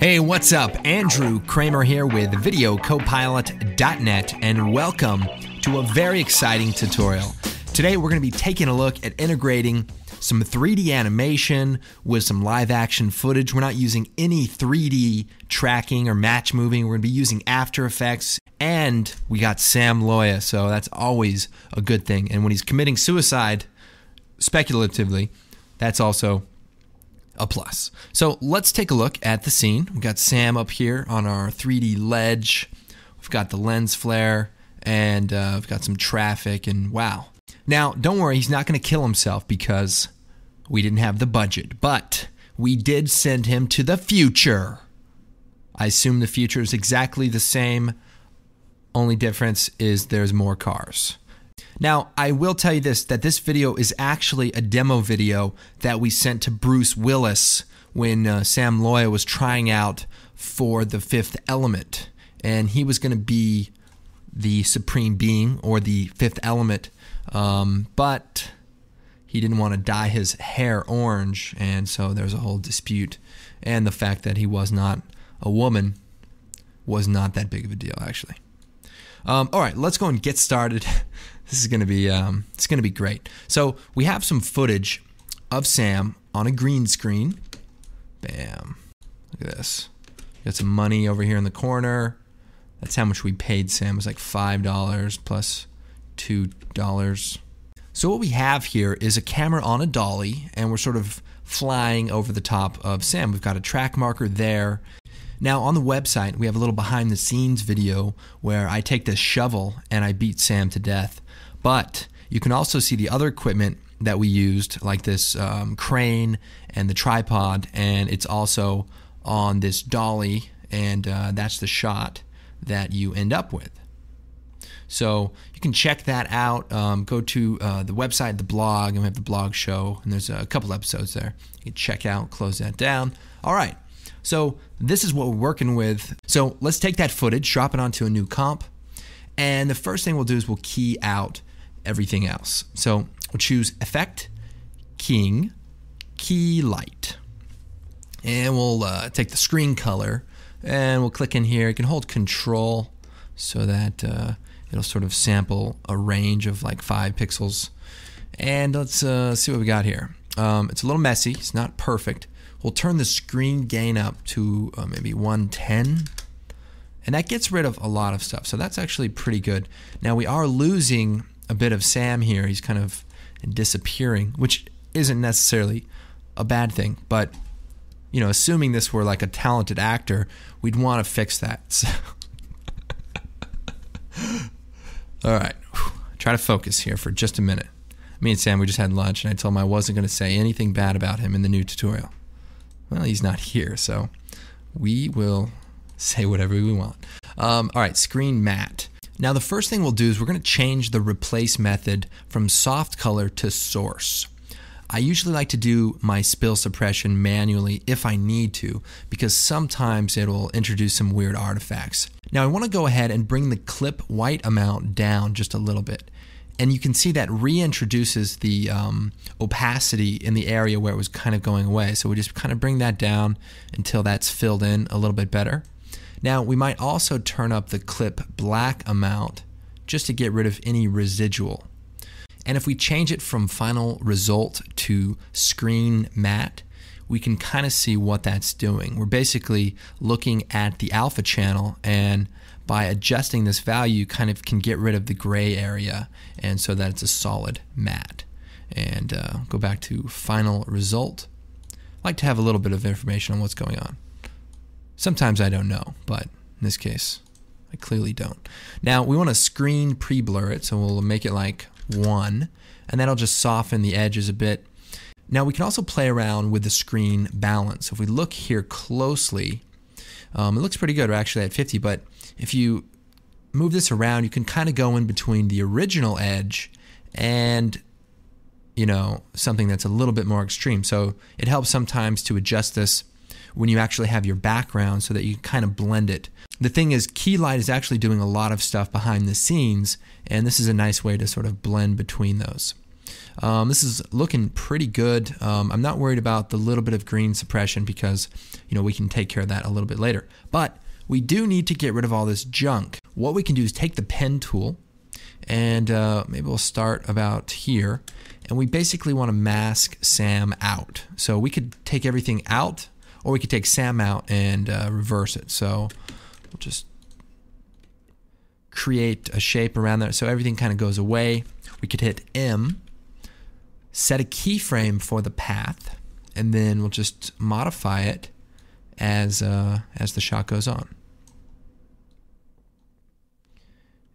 Hey, what's up? Andrew Kramer here with VideoCopilot.net, and welcome to a very exciting tutorial. Today we're going to be taking a look at integrating some 3D animation with some live action footage. We're not using any 3D tracking or match moving. We're going to be using After Effects, and we got Sam Loya, so that's always a good thing. And when he's committing suicide, speculatively, that's also a plus. So let's take a look at the scene. We've got Sam up here on our 3D ledge. We've got the lens flare, and we've got some traffic, and wow. Now, don't worry, he's not going to kill himself because we didn't have the budget, but we did send him to the future. I assume the future is exactly the same. Only difference is there's more cars. Now, I will tell you this, that this video is actually a demo video that we sent to Bruce Willis when Sam Loya was trying out for The Fifth Element. And he was going to be the supreme being, or the fifth element, but he didn't want to dye his hair orange, and so there's a whole dispute. And the fact that he was not a woman was not that big of a deal, actually. All right, let's go and get started. This is going to be it's going to be great. So we have some footage of Sam on a green screen. Bam! Look at this. Got some money over here in the corner. That's how much we paid Sam. It was like $5 plus $2. So what we have here is a camera on a dolly, and we're sort of flying over the top of Sam. We've got a track marker there. Now on the website, we have a little behind the scenes video where I take this shovel and I beat Sam to death. But you can also see the other equipment that we used, like this crane and the tripod, and it's also on this dolly, and that's the shot that you end up with. So you can check that out. Go to the website, the blog, and we have the blog show, and there's a couple episodes there. You can check out, close that down. All right, so this is what we're working with. So let's take that footage, drop it onto a new comp, and the first thing we'll do is we'll key out everything else. So we'll choose Effect, Keying, Key Light, and we'll take the screen color, and we'll click in here. You can hold Control so that it'll sort of sample a range of like 5 pixels. And let's see what we got here. It's a little messy. It's not perfect. We'll turn the screen gain up to maybe 110. And that gets rid of a lot of stuff. So that's actually pretty good. Now we are losing a bit of Sam here. He's kind of disappearing, which isn't necessarily a bad thing. But, you know, assuming this were like a talented actor, we'd want to fix that. So all right, try to focus here for just a minute. Me and Sam, we just had lunch, and I told him I wasn't going to say anything bad about him in the new tutorial. Well, he's not here, so we will say whatever we want. All right, screen matte. Now the first thing we'll do is we're going to change the replace method from soft color to source. I usually like to do my spill suppression manually if I need to, because sometimes it'll introduce some weird artifacts. Now I want to go ahead and bring the clip white amount down just a little bit. And you can see that reintroduces the opacity in the area where it was kind of going away. So we just kind of bring that down until that's filled in a little bit better. Now we might also turn up the clip black amount just to get rid of any residual. And if we change it from final result to screen matte, we can kind of see what that's doing. We're basically looking at the alpha channel, and by adjusting this value, you kind of can get rid of the gray area, and so that it's a solid matte. And go back to final result. I like to have a little bit of information on what's going on. Sometimes I don't know, but in this case, I clearly don't. Now we want to screen pre-blur it, so we'll make it like 1, and that'll just soften the edges a bit. Now we can also play around with the screen balance. If we look here closely, it looks pretty good. We're actually at 50, but if you move this around, you can kind of go in between the original edge and, you know, something that's a little bit more extreme. So it helps sometimes to adjust this when you actually have your background so that you kind of blend it. The thing is, Key Light is actually doing a lot of stuff behind the scenes, and this is a nice way to sort of blend between those. This is looking pretty good. I'm not worried about the little bit of green suppression because, we can take care of that a little bit later. But we do need to get rid of all this junk. What we can do is take the pen tool and maybe we'll start about here. And we basically want to mask Sam out. So we could take everything out, or we could take Sam out and reverse it. So we'll just create a shape around there so everything kind of goes away. We could hit M, set a keyframe for the path, and then we'll just modify it as the shot goes on.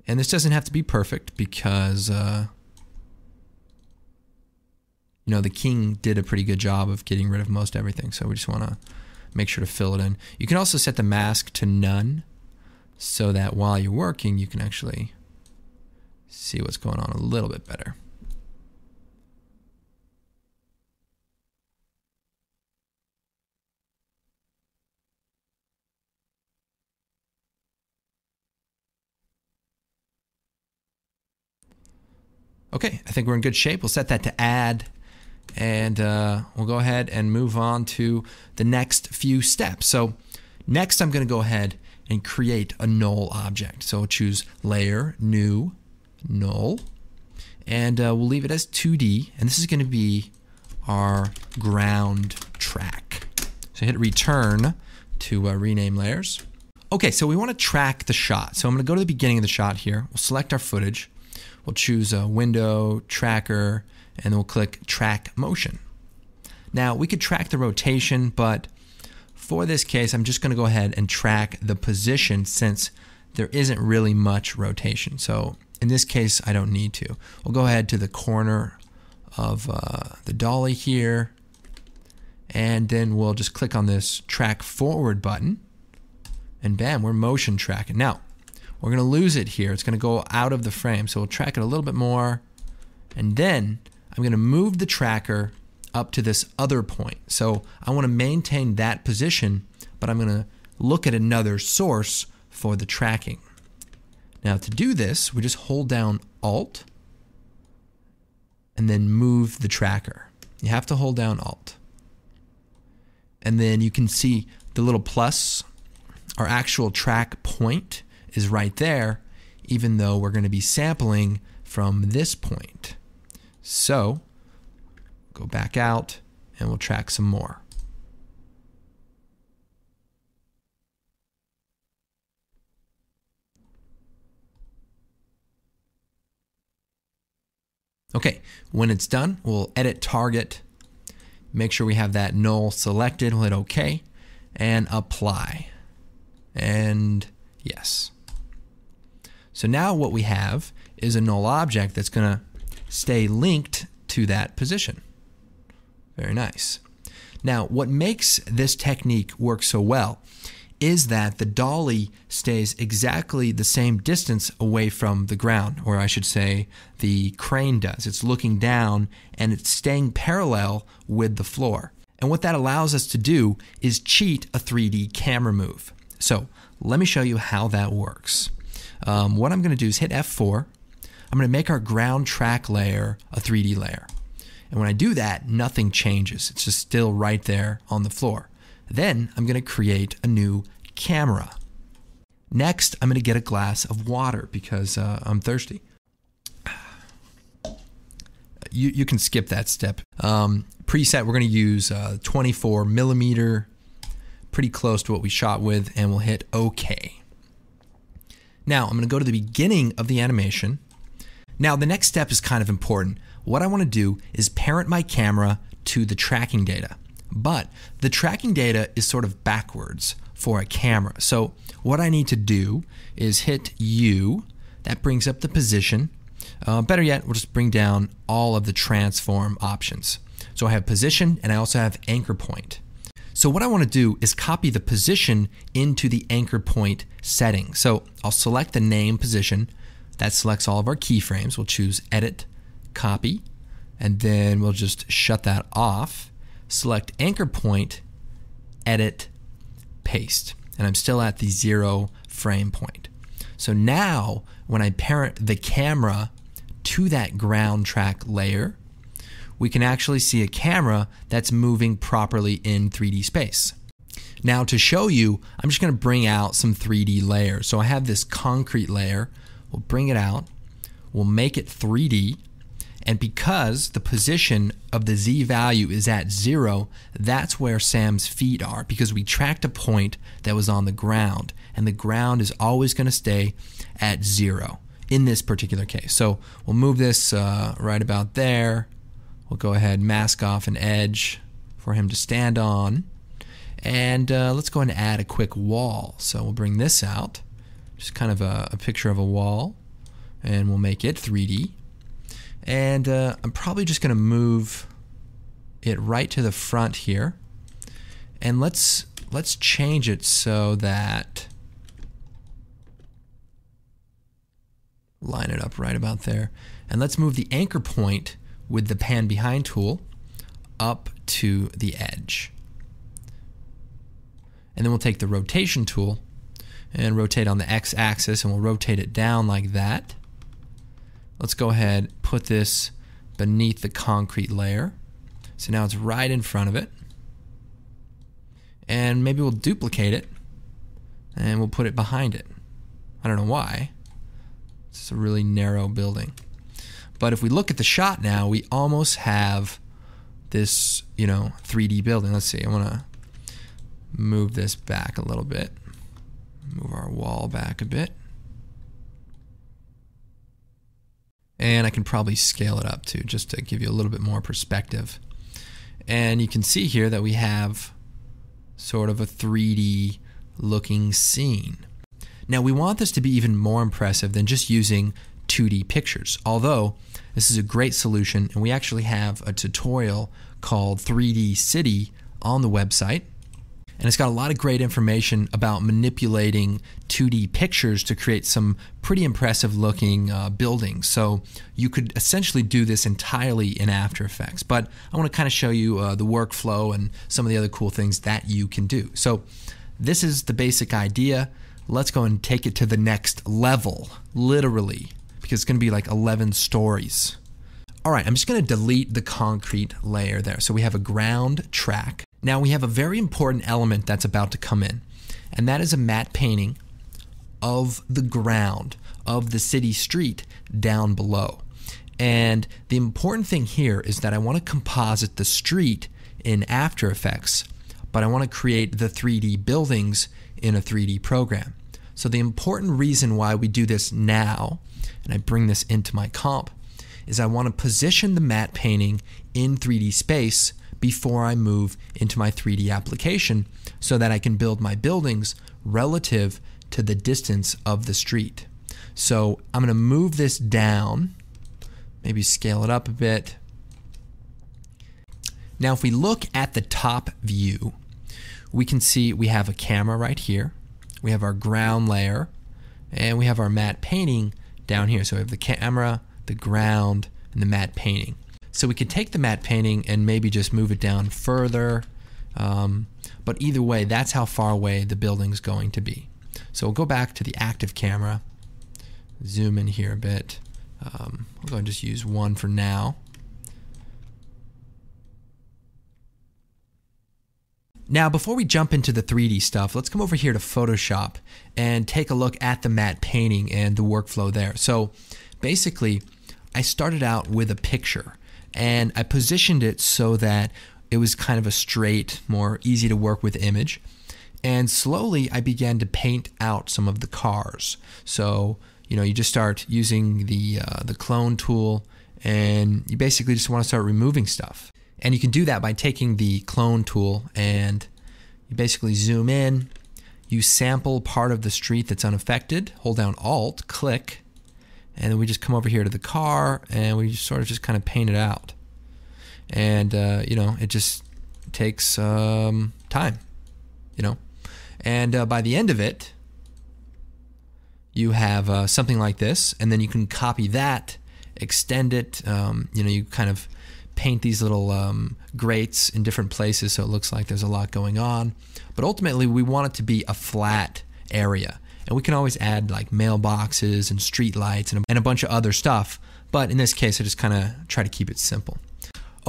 And this doesn't have to be perfect because the king did a pretty good job of getting rid of most everything. So we just want to make sure to fill it in. You can also set the mask to none so that while you're working, you can actually see what's going on a little bit better. Okay, I think we're in good shape. We'll set that to add, and we'll go ahead and move on to the next few steps. So next I'm going to go ahead and create a null object. So we'll choose Layer, New, Null, and we'll leave it as 2D, and this is going to be our ground track. So hit Return to rename layers. Okay, so we want to track the shot. So I'm going to go to the beginning of the shot here. We'll select our footage. We'll choose a window, tracker, and then we'll click Track Motion. Now, we could track the rotation, but for this case, I'm just going to go ahead and track the position since there isn't really much rotation. So in this case, I don't need to. We'll go ahead to the corner of the dolly here, and then we'll just click on this Track Forward button, and bam, we're motion tracking. Now, we're going to lose it here. It's going to go out of the frame. So we'll track it a little bit more. And then I'm going to move the tracker up to this other point. So I want to maintain that position, but I'm going to look at another source for the tracking. Now to do this, we just hold down Alt and then move the tracker. You have to hold down Alt. And then you can see the little plus, our actual track point is right there, even though we're going to be sampling from this point. So go back out and we'll track some more. Okay, when it's done, we'll edit target, make sure we have that null selected, we'll hit OK, and apply. And yes. So now what we have is a null object that's going to stay linked to that position. Very nice. Now, what makes this technique work so well is that the dolly stays exactly the same distance away from the ground, or I should say the crane does. It's looking down and it's staying parallel with the floor. And what that allows us to do is cheat a 3D camera move. So let me show you how that works. What I'm going to do is hit F4. I'm going to make our ground track layer a 3D layer. And when I do that, nothing changes. It's just still right there on the floor. Then I'm going to create a new camera. Next, I'm going to get a glass of water because I'm thirsty. You can skip that step. Preset, we're going to use 24 millimeter, pretty close to what we shot with, and we'll hit OK. Now, I'm going to go to the beginning of the animation. Now, the next step is kind of important. What I want to do is parent my camera to the tracking data. But the tracking data is sort of backwards for a camera. So what I need to do is hit U. That brings up the position. Better yet, we'll just bring down all of the transform options. So I have position and I also have anchor point. So what I want to do is copy the position into the anchor point setting. So I'll select the name position. That selects all of our keyframes. We'll choose Edit, Copy, and then we'll just shut that off. Select anchor point, Edit, Paste. And I'm still at the 0 frame point. So now when I parent the camera to that ground track layer, we can actually see a camera that's moving properly in 3D space. Now to show you, I'm just going to bring out some 3D layers. So I have this concrete layer. We'll bring it out. We'll make it 3D. And because the position of the Z value is at 0, that's where Sam's feet are, because we tracked a point that was on the ground. And the ground is always going to stay at 0 in this particular case. So we'll move this right about there. We'll go ahead and mask off an edge for him to stand on. And let's go ahead and add a quick wall. So we'll bring this out, just kind of a picture of a wall, and we'll make it 3D. And I'm probably just going to move it right to the front here. And let's change it so that, line it up right about there. And let's move the anchor point with the pan behind tool up to the edge. And then we'll take the rotation tool and rotate on the x-axis, and we'll rotate it down like that. Let's go ahead, put this beneath the concrete layer. So now it's right in front of it. And maybe we'll duplicate it and we'll put it behind it. I don't know why. It's a really narrow building. But if we look at the shot now, we almost have this, 3D building. Let's see, I want to move this back a little bit. Move our wall back a bit. And I can probably scale it up too, just to give you a little bit more perspective. And you can see here that we have sort of a 3D looking scene. Now we want this to be even more impressive than just using 2D pictures, although this is a great solution, and we actually have a tutorial called 3D City on the website. And it's got a lot of great information about manipulating 2D pictures to create some pretty impressive looking buildings. So you could essentially do this entirely in After Effects. But I want to kind of show you the workflow and some of the other cool things that you can do. So this is the basic idea. Let's go and take it to the next level, literally, because it's going to be like 11 stories. All right, I'm just going to delete the concrete layer there. So we have a ground track. Now we have a very important element that's about to come in, and that is a matte painting of the ground of the city street down below. And the important thing here is that I want to composite the street in After Effects, but I want to create the 3D buildings in a 3D program. So the important reason why we do this now, and I bring this into my comp, is I want to position the matte painting in 3D space before I move into my 3D application so that I can build my buildings relative to the distance of the street. So I'm going to move this down, maybe scale it up a bit. Now if we look at the top view, we can see we have a camera right here, we have our ground layer, and we have our matte painting down here. So we have the camera, the ground, and the matte painting. So we could take the matte painting and maybe just move it down further, but either way, that's how far away the building's going to be. So we'll go back to the active camera, zoom in here a bit. We'll go and just use one for now. Now before we jump into the 3D stuff, let's come over here to Photoshop and take a look at the matte painting and the workflow there. So basically, I started out with a picture, and I positioned it so that it was kind of a straight, more easy to work with image. And slowly I began to paint out some of the cars. So, you just start using the clone tool, and you basically just want to start removing stuff. And you can do that by taking the clone tool and you basically zoom in, you sample part of the street that's unaffected, hold down Alt, click, and then we just come over here to the car and we sort of just kind of paint it out. And, it just takes time, And by the end of it, you have something like this, and then you can copy that, extend it, you kind of paint these little grates in different places so it looks like there's a lot going on. But ultimately, we want it to be a flat area. And we can always add like mailboxes and street lights and a bunch of other stuff. But in this case, I just kind of try to keep it simple.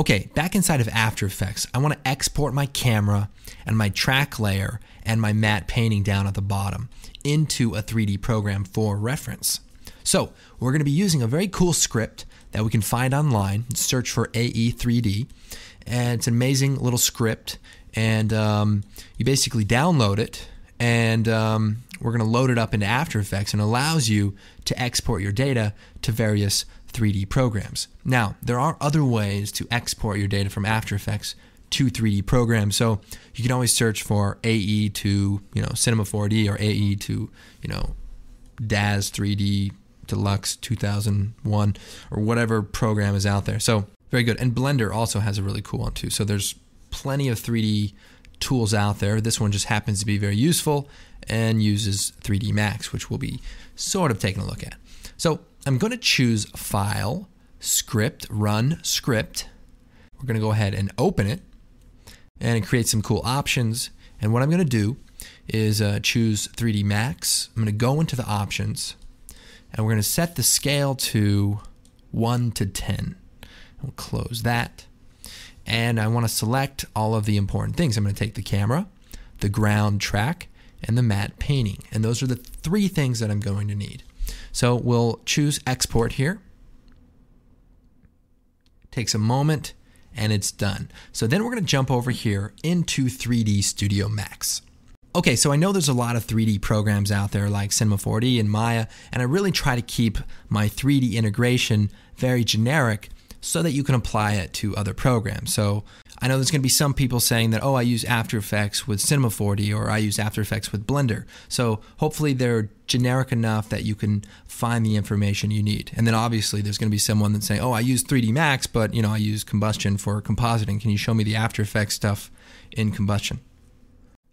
Okay, back inside of After Effects, I want to export my camera and my track layer and my matte painting down at the bottom into a 3D program for reference. So we're going to be using a very cool script that we can find online. Search for AE3D, and it's an amazing little script, and you basically download it, and we're going to load it up into After Effects, and it allows you to export your data to various 3D programs. Now, there are other ways to export your data from After Effects to 3D programs. So you can always search for AE to, Cinema 4D, or AE to, DAZ 3D Deluxe 2001, or whatever program is out there. So very good. And Blender also has a really cool one too. So there's plenty of 3D tools out there. This one just happens to be very useful and uses 3D Max, which we'll be sort of taking a look at. So I'm going to choose File, Script, Run Script. We're going to go ahead and open it, and it creates some cool options. And what I'm going to do is choose 3D Max. I'm going to go into the options, and we're going to set the scale to 1 to 10. We'll close that. And I want to select all of the important things. I'm going to take the camera, the ground track, and the matte painting. And those are the 3 things that I'm going to need. So we'll choose Export here. Takes a moment, and it's done. So then we're going to jump over here into 3D Studio Max. Okay, so I know there's a lot of 3D programs out there like Cinema 4D and Maya, and I really try to keep my 3D integration very generic so that you can apply it to other programs. So I know there's going to be some people saying that, oh, I use After Effects with Cinema 4D, or I use After Effects with Blender. So hopefully they're generic enough that you can find the information you need. And then obviously there's going to be someone that's saying, oh, I use 3D Max, but I use Combustion for compositing. Can you show me the After Effects stuff in Combustion?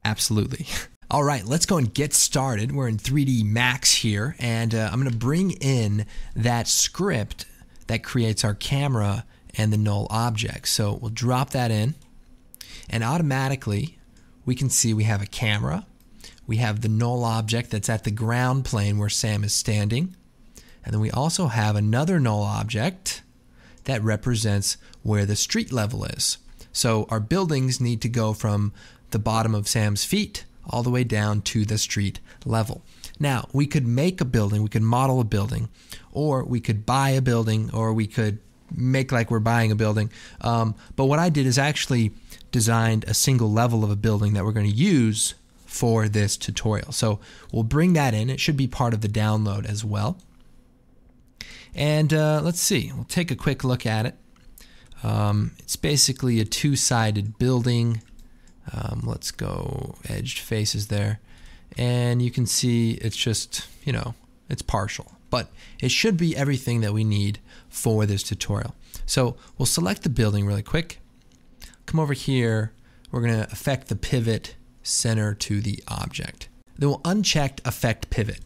Absolutely. All right, let's go and get started. We're in 3D Max here, and I'm going to bring in that script that creates our camera and the null object. So we'll drop that in, and automatically we can see we have a camera, we have the null object that's at the ground plane where Sam is standing, and then we also have another null object that represents where the street level is. So our buildings need to go from the bottom of Sam's feet all the way down to the street level. Now, we could make a building, we could model a building, or we could buy a building, or we could make like we're buying a building. But what I did is actually designed a single level of a building that we're going to use for this tutorial. So we'll bring that in. It should be part of the download as well. And let's see, we'll take a quick look at it. It's basically a two-sided building. Let's go edged faces there. And you can see it's just, it's partial. But it should be everything that we need for this tutorial. So we'll select the building really quick. Come over here. We're going to affect the pivot center to the object. Then we'll uncheck Affect Pivot.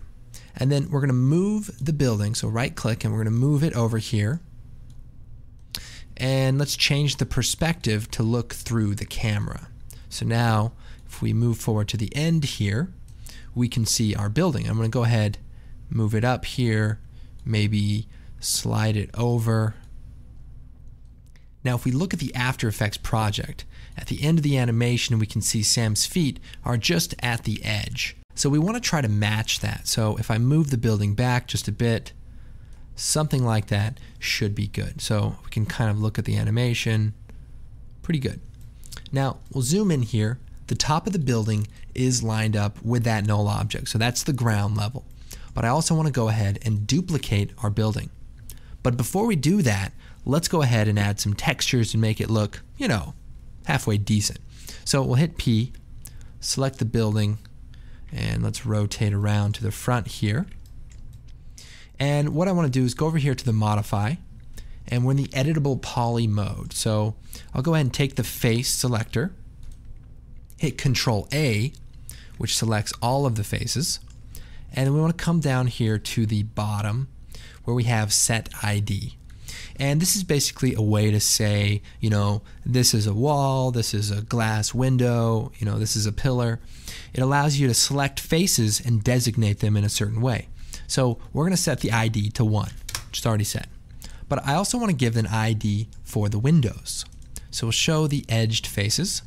And then we're going to move the building. So right click, and we're going to move it over here. And let's change the perspective to look through the camera. So now if we move forward to the end here, we can see our building. I'm going to go ahead, move it up here, maybe slide it over. Now if we look at the After Effects project, at the end of the animation we can see Sam's feet are just at the edge. So we want to try to match that. So if I move the building back just a bit, something like that should be good. So we can kind of look at the animation. Pretty good. Now we'll zoom in here. The top of the building is lined up with that null object. So that's the ground level. But I also want to go ahead and duplicate our building. But before we do that, let's go ahead and add some textures and make it look, halfway decent. So we'll hit P, select the building, and let's rotate around to the front here. And what I want to do is go over here to the Modify, and we're in the Editable Poly mode. So I'll go ahead and take the face selector, hit Control A, which selects all of the faces, and then we want to come down here to the bottom where we have Set ID. And this is basically a way to say, this is a wall, this is a glass window, this is a pillar. It allows you to select faces and designate them in a certain way. So we're going to set the ID to 1, which is already set. but I also want to give an ID for the windows. So we'll show the edged faces,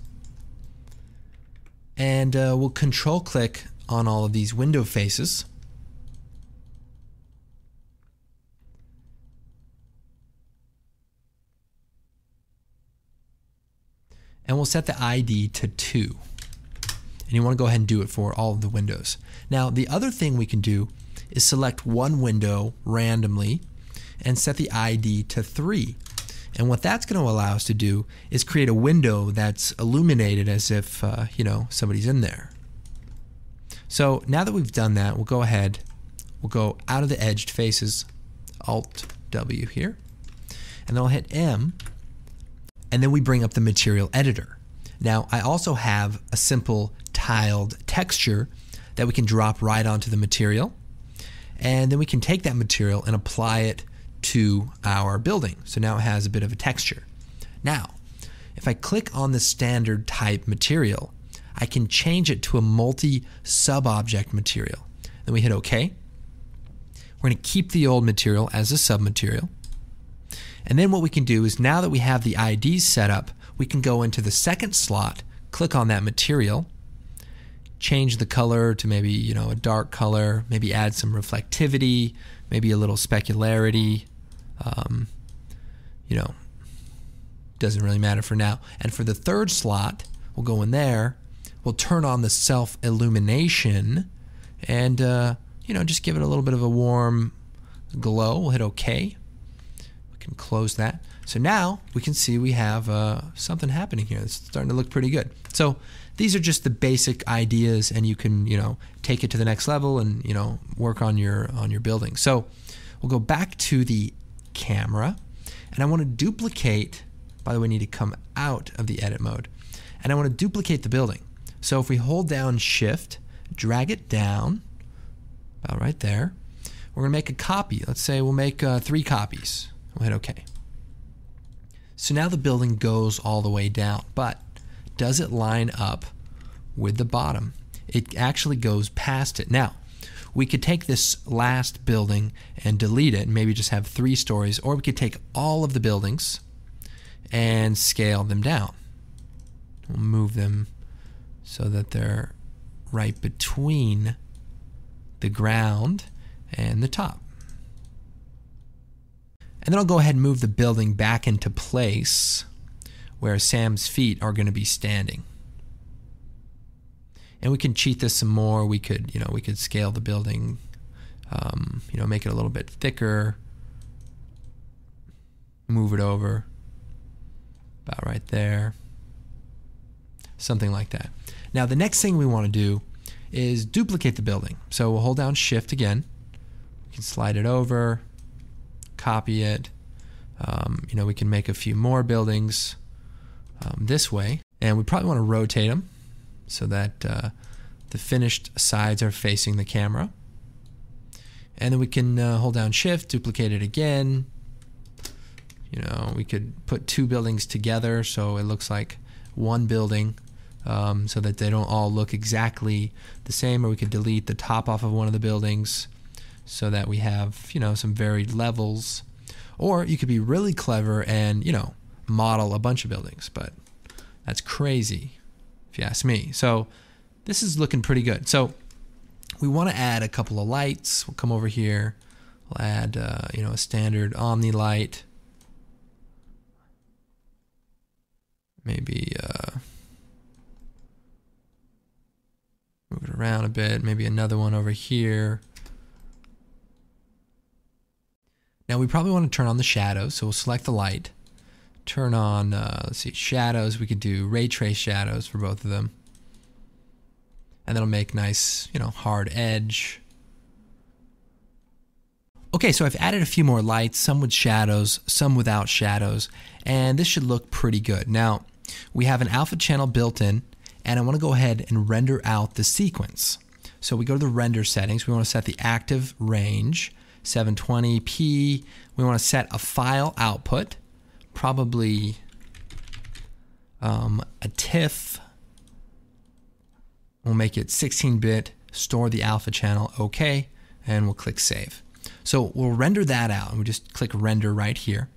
and we'll control click on all of these window faces. And we'll set the ID to 2. And you want to go ahead and do it for all of the windows. Now, the other thing we can do is select one window randomly and set the ID to 3. And what that's going to allow us to do is create a window that's illuminated as if, somebody's in there. So now that we've done that, we'll go ahead, we'll go out of the edged faces, Alt W here, and then I'll hit M, and then we bring up the material editor. Now, I also have a simple tiled texture that we can drop right onto the material, and then we can take that material and apply it to our building. So now it has a bit of a texture. Now, if I click on the standard type material, I can change it to a multi-sub-object material. Then we hit OK. We're going to keep the old material as a sub-material. And then what we can do is, now that we have the IDs set up, we can go into the second slot, click on that material, change the color to maybe, a dark color, maybe add some reflectivity, maybe a little specularity. Doesn't really matter for now. And for the third slot, we'll go in there, we'll turn on the self-illumination, and just give it a little bit of a warm glow. We'll hit OK. We can close that. So now we can see we have something happening here. It's starting to look pretty good. So these are just the basic ideas, and you can take it to the next level and work on your building. So we'll go back to the camera, and I want to duplicate. By the way, I need to come out of the edit mode, and I want to duplicate the building. So if we hold down Shift, drag it down about right there, we're going to make a copy. Let's say we'll make 3 copies. We'll hit OK. So now the building goes all the way down, but does it line up with the bottom? It actually goes past it. Now, we could take this last building and delete it and maybe just have 3 stories, or we could take all of the buildings and scale them down. We'll move them so that they're right between the ground and the top. And then I'll go ahead and move the building back into place where Sam's feet are going to be standing. And we can cheat this some more. We could, we could scale the building, make it a little bit thicker, move it over about right there, something like that. Now the next thing we want to do is duplicate the building. So we'll hold down Shift again. We can slide it over, copy it. We can make a few more buildings this way, and we probably want to rotate them so that the finished sides are facing the camera. And then we can hold down Shift, duplicate it again. We could put 2 buildings together so it looks like one building, so that they don't all look exactly the same. Or we could delete the top off of one of the buildings so that we have some varied levels. Or you could be really clever and model a bunch of buildings, but that's crazy if you ask me. So this is looking pretty good. So we want to add a couple of lights. We'll come over here. We'll add a standard Omni light. Maybe move it around a bit. Maybe another one over here. Now we probably want to turn on the shadows, so we'll select the light. Turn on, let's see, shadows. We could do ray trace shadows for both of them. And that'll make nice, hard edge. Okay, so I've added a few more lights, some with shadows, some without shadows, and this should look pretty good. Now, we have an alpha channel built in, and I want to go ahead and render out the sequence. So we go to the render settings. We want to set the active range, 720p. We want to set a file output, probably a TIFF. We'll make it 16-bit, store the alpha channel, OK, and we'll click save. So we'll render that out, and we just click render right here.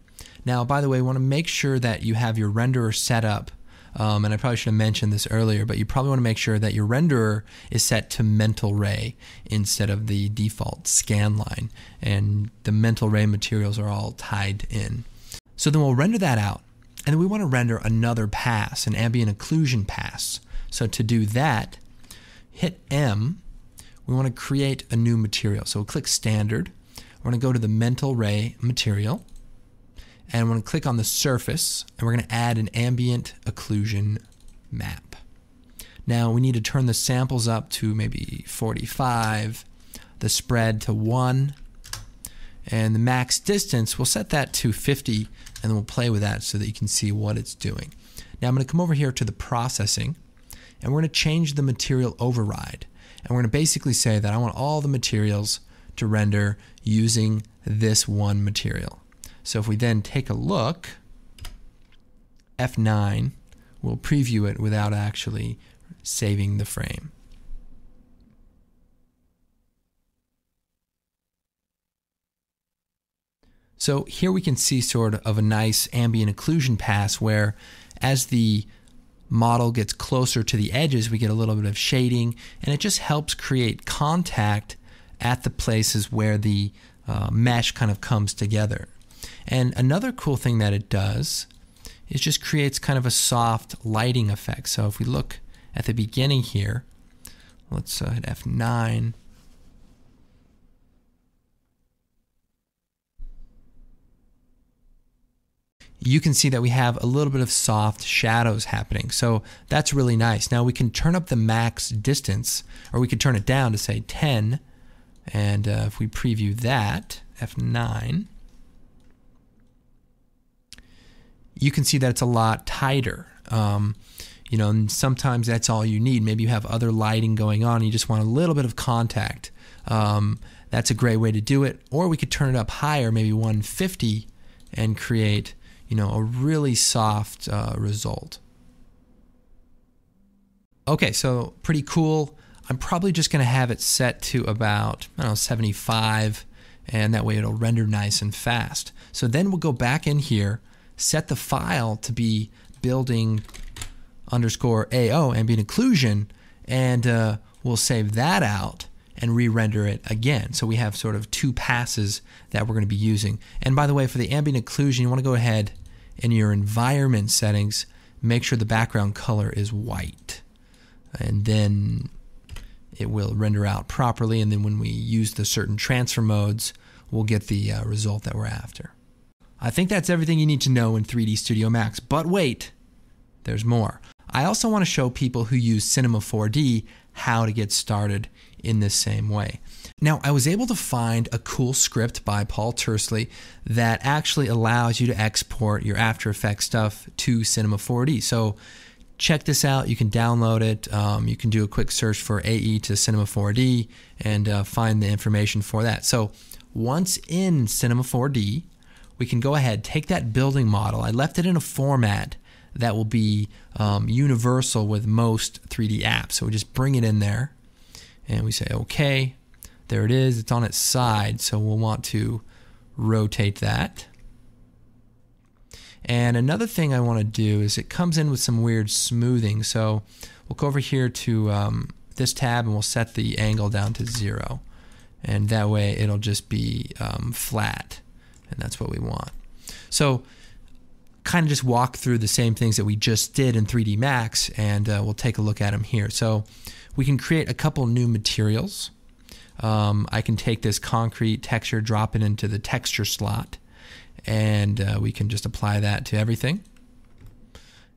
Now, by the way, we want to make sure that you have your renderer set up, and I probably should have mentioned this earlier, but you probably want to make sure that your renderer is set to mental ray instead of the default scanline, and the mental ray materials are all tied in. So then we'll render that out, and then we want to render another pass, an ambient occlusion pass. So to do that, hit M. We want to create a new material. So we'll click Standard. We're going to go to the mental ray material, and we're going to click on the surface, and we're going to add an ambient occlusion map. Now we need to turn the samples up to maybe 45, the spread to 1, and the max distance, we'll set that to 50, and then we'll play with that so that you can see what it's doing. Now I'm going to come over here to the processing, and we're going to change the material override. And we're going to basically say that I want all the materials to render using this one material. So if we then take a look, F9 will preview it without actually saving the frame. So here we can see sort of a nice ambient occlusion pass where as the model gets closer to the edges, we get a little bit of shading, and it just helps create contact at the places where the mesh kind of comes together. And another cool thing that it does is just creates kind of a soft lighting effect. So if we look at the beginning here, let's hit F9. You can see that we have a little bit of soft shadows happening. So that's really nice. Now we can turn up the max distance, or we could turn it down to say 10. And if we preview that, F9, you can see that it's a lot tighter. You know, and sometimes that's all you need. Maybe you have other lighting going on and you just want a little bit of contact. That's a great way to do it. Or we could turn it up higher, maybe 150, and create, you know, a really soft result. Okay, so pretty cool. I'm probably just going to have it set to about, I don't know, 75, and that way it'll render nice and fast. So then we'll go back in here, set the file to be building _AO, ambient occlusion, and we'll save that out and re-render it again. So we have sort of two passes that we're going to be using. And by the way, for the ambient occlusion, you want to go ahead in your environment settings, make sure the background color is white, and then it will render out properly, and then when we use the certain transfer modes, we'll get the result that we're after. I think that's everything you need to know in 3D Studio Max, but wait, there's more. I also want to show people who use Cinema 4D how to get started in this same way. Now, I was able to find a cool script by Paul Tursley that actually allows you to export your After Effects stuff to Cinema 4D. So check this out. You can download it. You can do a quick search for AE to Cinema 4D and find the information for that. So once in Cinema 4D, we can go ahead, take that building model. I left it in a format that will be universal with most 3D apps. So we just bring it in there and we say, okay, there it is. It's on its side. So we'll want to rotate that. And another thing I want to do is it comes in with some weird smoothing. So we'll go over here to this tab and we'll set the angle down to 0. And that way it'll just be flat. And that's what we want. So kind of just walk through the same things that we just did in 3D Max, and we'll take a look at them here. So we can create a couple new materials. I can take this concrete texture, drop it into the texture slot, and we can just apply that to everything.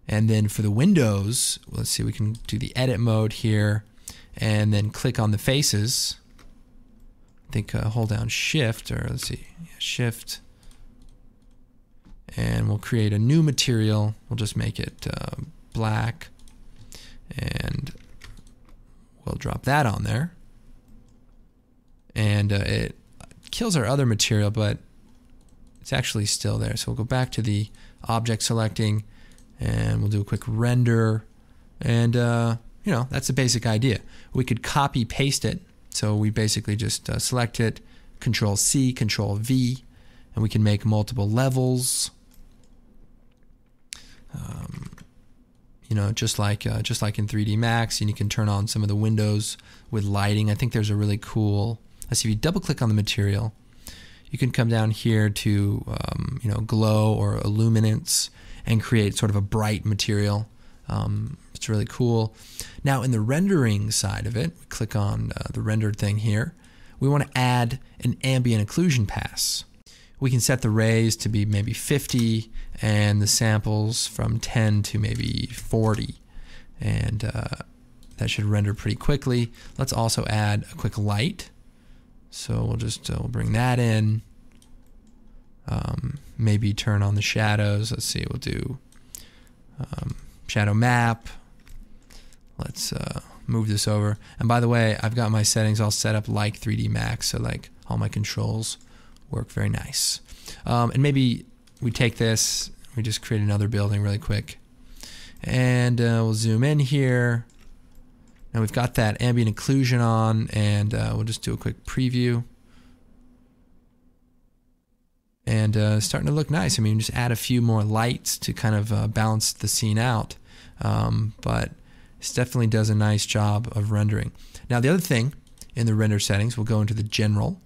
And then for the windows, let's see, we can do the edit mode here and then click on the faces. I think hold down shift, or let's see, shift, and we'll create a new material. We'll just make it black, and we'll drop that on there. And it kills our other material, but it's actually still there. So we'll go back to the object selecting, and we'll do a quick render. And you know, that's the basic idea. We could copy paste it. So we basically just select it, Control C, Control V, and we can make multiple levels. You know, just like in 3D Max, and you can turn on some of the windows with lighting. I think there's a really cool. Let's see, if you double click on the material, you can come down here to you know, glow or illuminance and create sort of a bright material. It's really cool. Now in the rendering side of it, we click on the rendered thing here. We want to add an ambient occlusion pass. We can set the rays to be maybe 50 and the samples from 10 to maybe 40. And that should render pretty quickly. Let's also add a quick light. So we'll just we'll bring that in. Maybe turn on the shadows. Let's see, we'll do shadow map. Let's move this over. And by the way, I've got my settings all set up like 3D Max, so like all my controls work very nice. And maybe we take this, we just create another building really quick. And we'll zoom in here. Now we've got that ambient occlusion on, and we'll just do a quick preview. And starting to look nice. I mean, just add a few more lights to kind of balance the scene out. But this definitely does a nice job of rendering. Now the other thing in the render settings, we'll go into the general,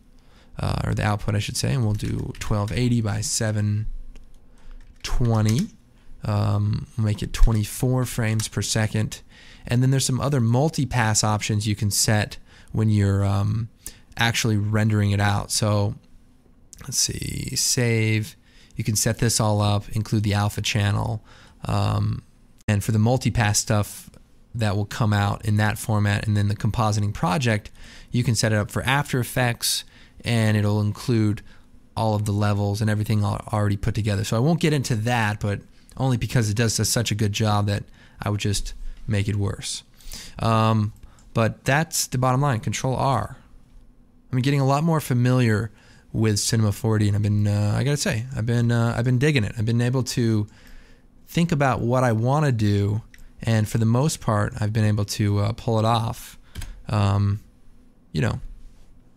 or the output I should say, and we'll do 1280 by 720. We'll make it 24 frames per second. And then there's some other multi-pass options you can set when you're actually rendering it out. So let's see, save. You can set this all up, include the alpha channel. And for the multi-pass stuff that will come out in that format, and then the compositing project, you can set it up for After Effects, and it'll include all of the levels and everything already put together. So I won't get into that, but only because it does such a good job that I would just make it worse. But that's the bottom line. Control R. I'm getting a lot more familiar with Cinema 4D, and I've been, I gotta say, I've been digging it. I've been able to think about what I want to do, and for the most part, I've been able to pull it off, you know,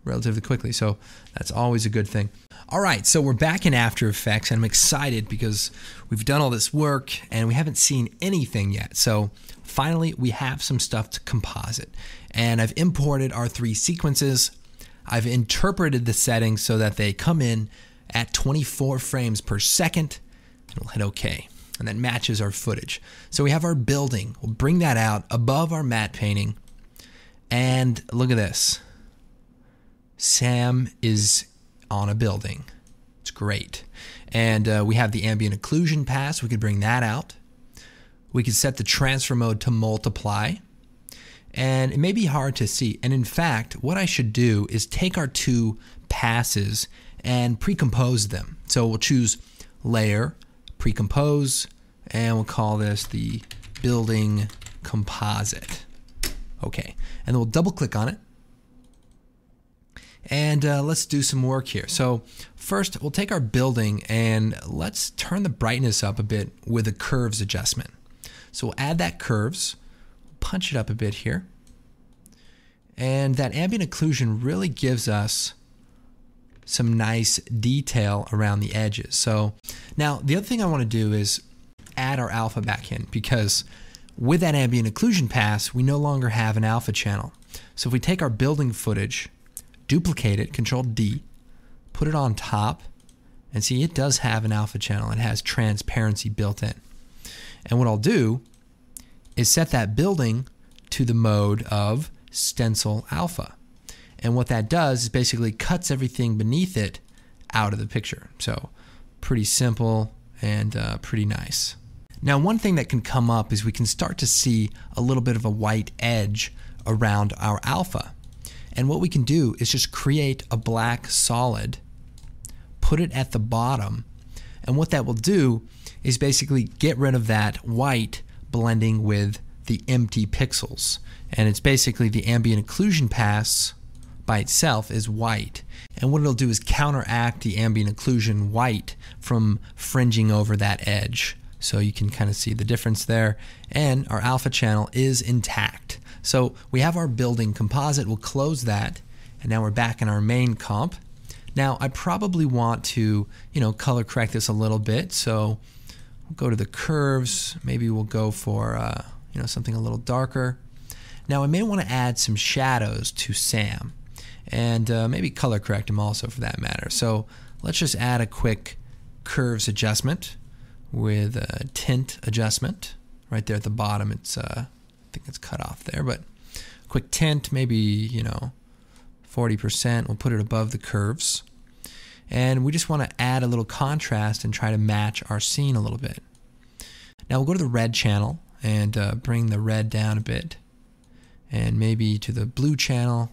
relatively quickly. So that's always a good thing. All right, so we're back in After Effects, and I'm excited because we've done all this work and we haven't seen anything yet. So finally, we have some stuff to composite, and I've imported our 3 sequences. I've interpreted the settings so that they come in at 24 frames per second, and we'll hit OK. And that matches our footage. So we have our building. We'll bring that out above our matte painting. And look at this. Sam is on a building. It's great. And we have the ambient occlusion pass. We could bring that out. We could set the transfer mode to multiply. And it may be hard to see. And in fact, what I should do is take our 2 passes and pre-compose them. So we'll choose Layer, Pre-compose, and we'll call this the building composite. Okay, and then we'll double click on it. And let's do some work here. So first, we'll take our building and let's turn the brightness up a bit with a curves adjustment. So we'll add that curves, punch it up a bit here. And that ambient occlusion really gives us some nice detail around the edges. So now the other thing I want to do is add our alpha back in, because with that ambient occlusion pass, we no longer have an alpha channel. So if we take our building footage, duplicate it, Control D, put it on top, and see it does have an alpha channel. It has transparency built in. And what I'll do is set that building to the mode of stencil alpha. And what that does is basically cuts everything beneath it out of the picture. So pretty simple and pretty nice. Now, one thing that can come up is we can start to see a little bit of a white edge around our alpha. And what we can do is just create a black solid, put it at the bottom, and what that will do is basically get rid of that white blending with the empty pixels. And it's basically the ambient occlusion pass by itself is white. And what it'll do is counteract the ambient occlusion white from fringing over that edge. So you can kind of see the difference there. And our alpha channel is intact. So we have our building composite. We'll close that. And now we're back in our main comp. Now, I probably want to, color correct this a little bit. So we'll go to the curves. Maybe we'll go for, something a little darker. Now, I may want to add some shadows to Sam, and maybe color correct him also for that matter. So let's just add a quick curves adjustment with a tint adjustment. Right there at the bottom, I think it's cut off there, but quick tint, maybe, 40%. We'll put it above the curves. And we just want to add a little contrast and try to match our scene a little bit. Now we'll go to the red channel and bring the red down a bit. And maybe to the blue channel.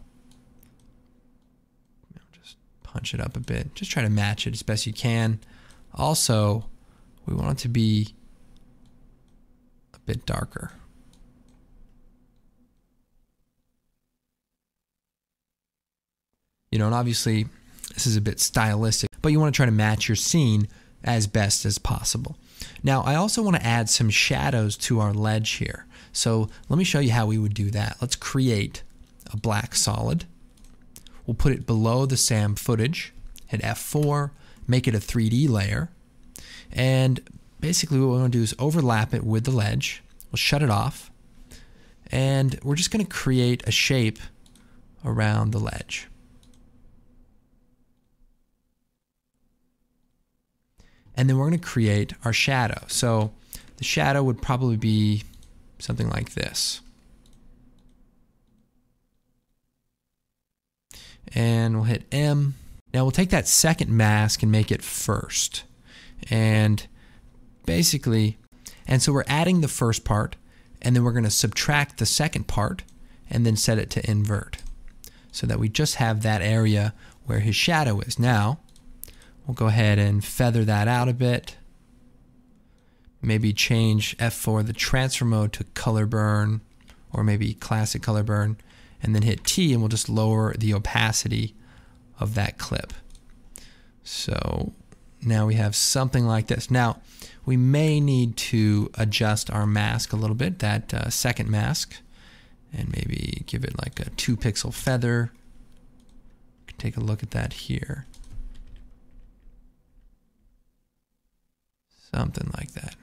Just punch it up a bit. Just try to match it as best you can. Also, we want it to be a bit darker. And obviously this is a bit stylistic, but you want to try to match your scene as best as possible. Now, I also want to add some shadows to our ledge here. So let me show you how we would do that. Let's create a black solid. We'll put it below the SAM footage, hit F4, make it a 3D layer. And basically what we want to do is overlap it with the ledge. We'll shut it off. And we're just going to create a shape around the ledge. And then we're going to create our shadow. So the shadow would probably be something like this. And we'll hit M. Now we'll take that second mask and make it first. And basically, so we're adding the first part, and then we're going to subtract the second part, and then set it to invert. So that we just have that area where his shadow is. Now, we'll go ahead and feather that out a bit. Maybe change F4 the transfer mode to color burn, or maybe classic color burn, and then hit T and we'll just lower the opacity of that clip. So now we have something like this. Now we may need to adjust our mask a little bit, that second mask, and maybe give it like a 2 pixel feather. You can take a look at that here. Something like that.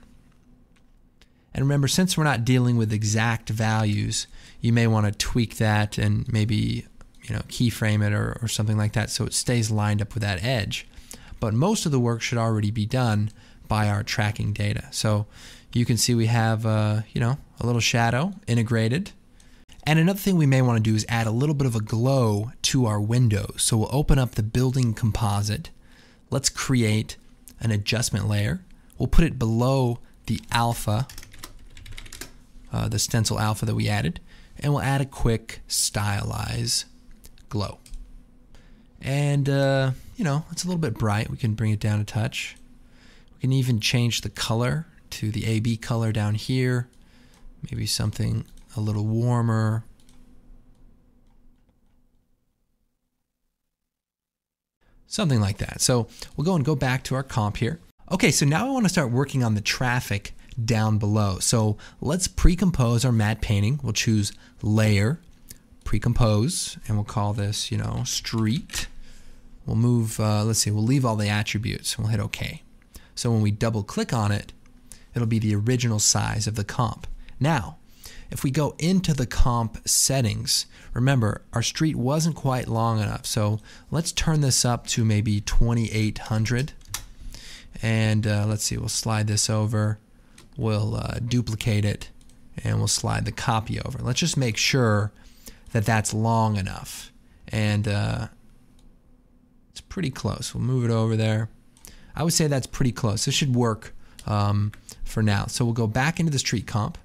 And remember, since we're not dealing with exact values, you may want to tweak that and maybe keyframe it or something like that so it stays lined up with that edge. But most of the work should already be done by our tracking data. So you can see we have a little shadow integrated. And another thing we may want to do is add a little bit of a glow to our windows. So we'll open up the building composite. Let's create an adjustment layer. We'll put it below the alpha, the stencil alpha that we added, and we'll add a quick stylize glow. And, it's a little bit bright. We can bring it down a touch. We can even change the color to the AB color down here. Maybe something a little warmer. Something like that. So we'll go back to our comp here. Okay, so now I want to start working on the traffic down below. So let's pre-compose our matte painting. We'll choose Layer, Pre-compose, and we'll call this, Street. We'll move, we'll leave all the attributes. We'll hit OK. So when we double click on it, it'll be the original size of the comp. Now, if we go into the comp settings, remember, our street wasn't quite long enough. So let's turn this up to maybe 2800. And let's see, we'll slide this over, we'll duplicate it, and we'll slide the copy over. Let's just make sure that that's long enough. And it's pretty close. We'll move it over there. I would say that's pretty close. This should work for now. So we'll go back into the street comp.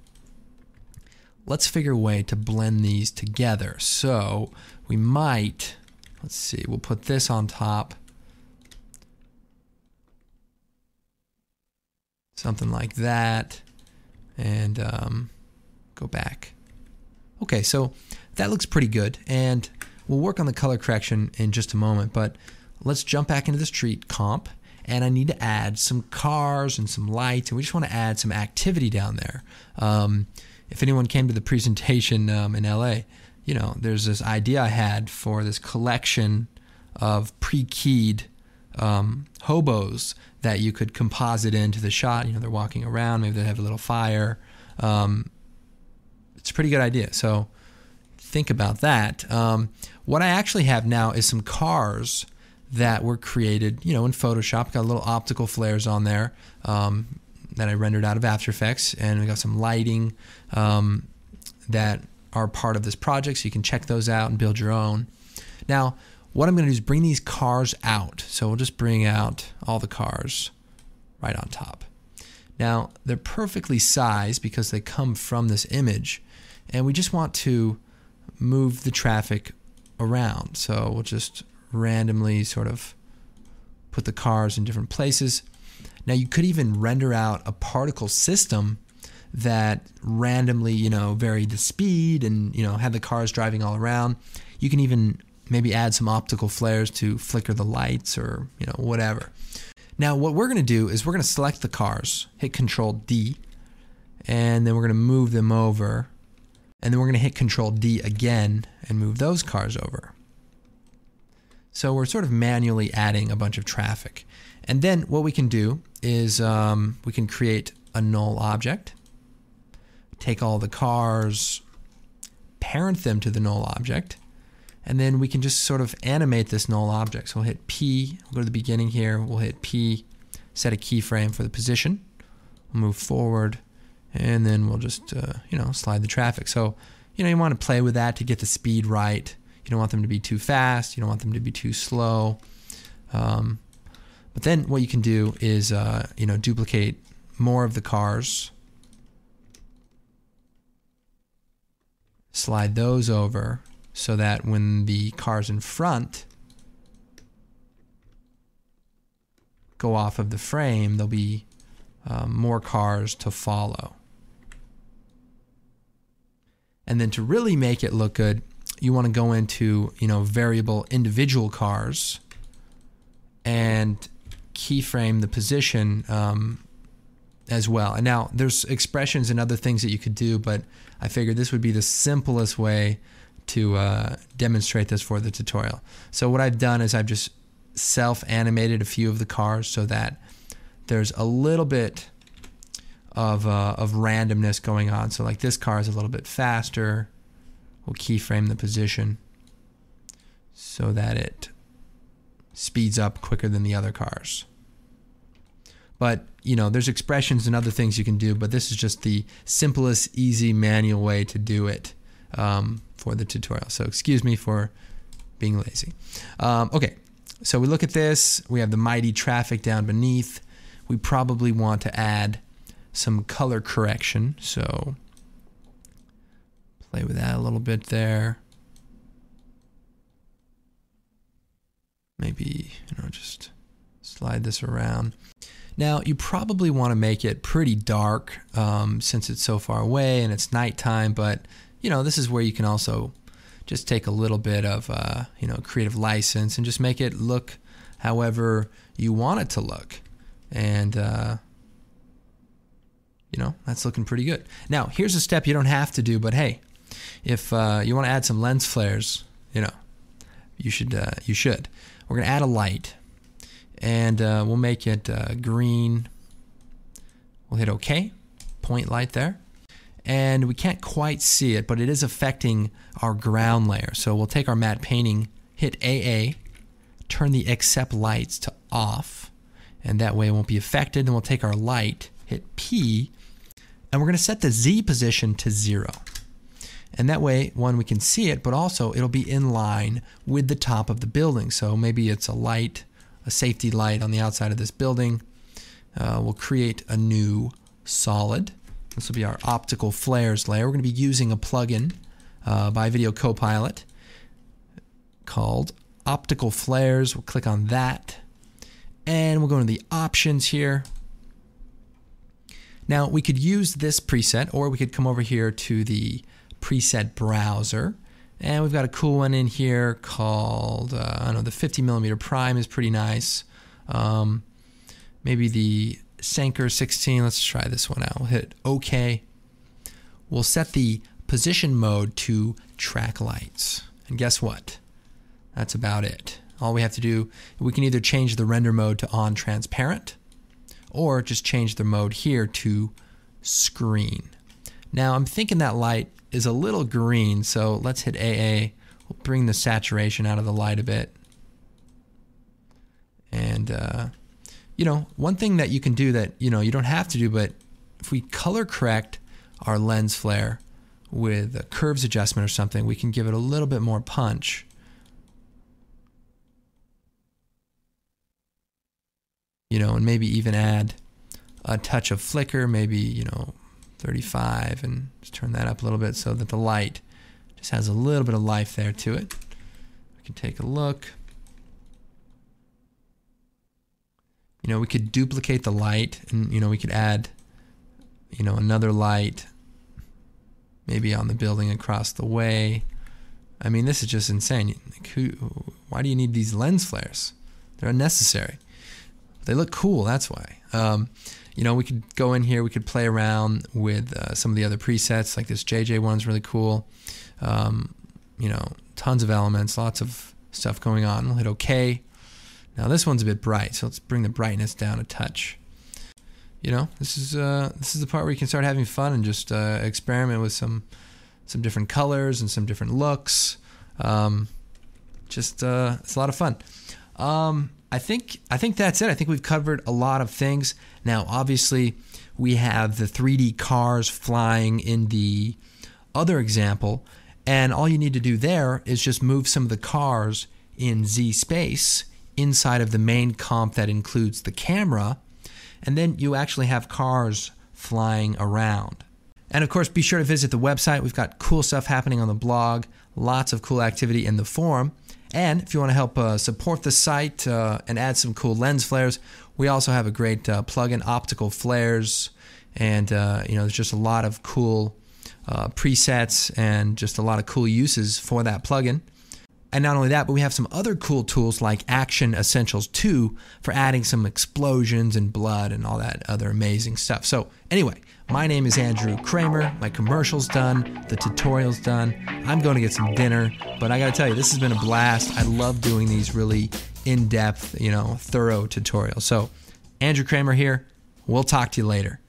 Let's figure a way to blend these together. So we might, let's see, we'll put this on top. Something like that, and go back. Okay, so that looks pretty good, and we'll work on the color correction in just a moment, but let's jump back into the street comp, and I need to add some cars and some lights, and we just want to add some activity down there. If anyone came to the presentation in LA, there's this idea I had for this collection of pre-keyed hobos that you could composite into the shot. You know, they're walking around, maybe they have a little fire. It's a pretty good idea. So think about that. What I actually have now is some cars that were created, you know, in Photoshop. Got little optical flares on there that I rendered out of After Effects, and we got some lighting that are part of this project, so you can check those out and build your own. Now, what I'm going to do is bring these cars out. So we'll just bring out all the cars right on top. Now, they're perfectly sized because they come from this image, and we just want to move the traffic around. So we'll just randomly sort of put the cars in different places. Now, you could even render out a particle system that randomly, you know, varied the speed and, you know, had the cars driving all around. You can even maybe add some optical flares to flicker the lights or, you know, whatever. Now, what we're going to do is we're going to select the cars, hit Control D, and then we're going to move them over, and then we're going to hit Control D again and move those cars over. So we're sort of manually adding a bunch of traffic. And then what we can do is we can create a null object, take all the cars, parent them to the null object, and then we can just sort of animate this null object. So we'll hit P, we'll go to the beginning here, we'll hit P, set a keyframe for the position, we'll move forward, and then we'll just, you know, slide the traffic. So, you know, you want to play with that to get the speed right. You don't want them to be too fast, you don't want them to be too slow. But then what you can do is, you know, duplicate more of the cars, slide those over so that when the cars in front go off of the frame, there'll be more cars to follow. And then to really make it look good, you want to go into, you know, variable individual cars and keyframe the position as well. And now there's expressions and other things that you could do, but I figured this would be the simplest way to demonstrate this for the tutorial. So what I've done is I've just self-animated a few of the cars so that there's a little bit of randomness going on. So like this car is a little bit faster. We'll keyframe the position so that it speeds up quicker than the other cars. But, you know, there's expressions and other things you can do, but this is just the simplest, easy manual way to do it for the tutorial. So excuse me for being lazy. Okay, so we look at this. We have the mighty traffic down beneath. We probably want to add some color correction. So play with that a little bit there. Maybe, you know, just slide this around. Now, you probably want to make it pretty dark since it's so far away and it's nighttime, but, you know, this is where you can also just take a little bit of, you know, creative license and just make it look however you want it to look. And, you know, that's looking pretty good. Now, here's a step you don't have to do, but hey, if you want to add some lens flares, you know, you should. We're going to add a light, and we'll make it green. We'll hit OK, point light there. And we can't quite see it, but it is affecting our ground layer. So we'll take our matte painting, hit AA, turn the accept lights to off, and that way it won't be affected. Then we'll take our light, hit P, and we're going to set the Z position to 0. And that way, one, we can see it, but also it'll be in line with the top of the building. So maybe it's a light, a safety light on the outside of this building. We'll create a new solid. This will be our optical flares layer. We're going to be using a plugin by Video Copilot called Optical Flares. We'll click on that, and we'll go into the options here. Now, we could use this preset, or we could come over here to the preset browser, and we've got a cool one in here called I don't know, the 50mm prime is pretty nice. Maybe the Sanker 16. Let's try this one out. We'll hit OK. We'll set the position mode to track lights, and guess what? That's about it. All we have to do, we can either change the render mode to on transparent or just change the mode here to screen. Now I'm thinking that light is a little green, so let's hit AA. We'll bring the saturation out of the light a bit. And you know, one thing that you can do that, you know, you don't have to do, but if we color correct our lens flare with a curves adjustment or something, we can give it a little bit more punch. You know, and maybe even add a touch of flicker, maybe, you know, 35, and just turn that up a little bit so that the light just has a little bit of life there to it. We can take a look. You know, we could duplicate the light, and, you know, we could add, you know, another light maybe on the building across the way. I mean, this is just insane. Like, why do you need these lens flares? They're unnecessary. They look cool, that's why. You know, we could go in here, we could play around with some of the other presets, like this JJ one's really cool. You know, tons of elements, lots of stuff going on. We'll hit OK. Now this one's a bit bright, so let's bring the brightness down a touch. You know, this is the part where you can start having fun and just experiment with some different colors and some different looks. It's a lot of fun. I think that's it. I think we've covered a lot of things. Now, obviously, we have the 3D cars flying in the other example, and all you need to do there is just move some of the cars in Z space inside of the main comp that includes the camera, and then you actually have cars flying around. And of course, be sure to visit the website. We've got cool stuff happening on the blog, lots of cool activity in the forum. And if you want to help support the site and add some cool lens flares, we also have a great plugin, Optical Flares, and you know, there's just a lot of cool presets and just a lot of cool uses for that plugin. And not only that, but we have some other cool tools like Action Essentials 2 for adding some explosions and blood and all that other amazing stuff. So anyway, my name is Andrew Kramer. My commercial's done. The tutorial's done. I'm going to get some dinner, but I got to tell you, this has been a blast. I love doing these really in-depth, you know, thorough tutorials. So Andrew Kramer here. We'll talk to you later.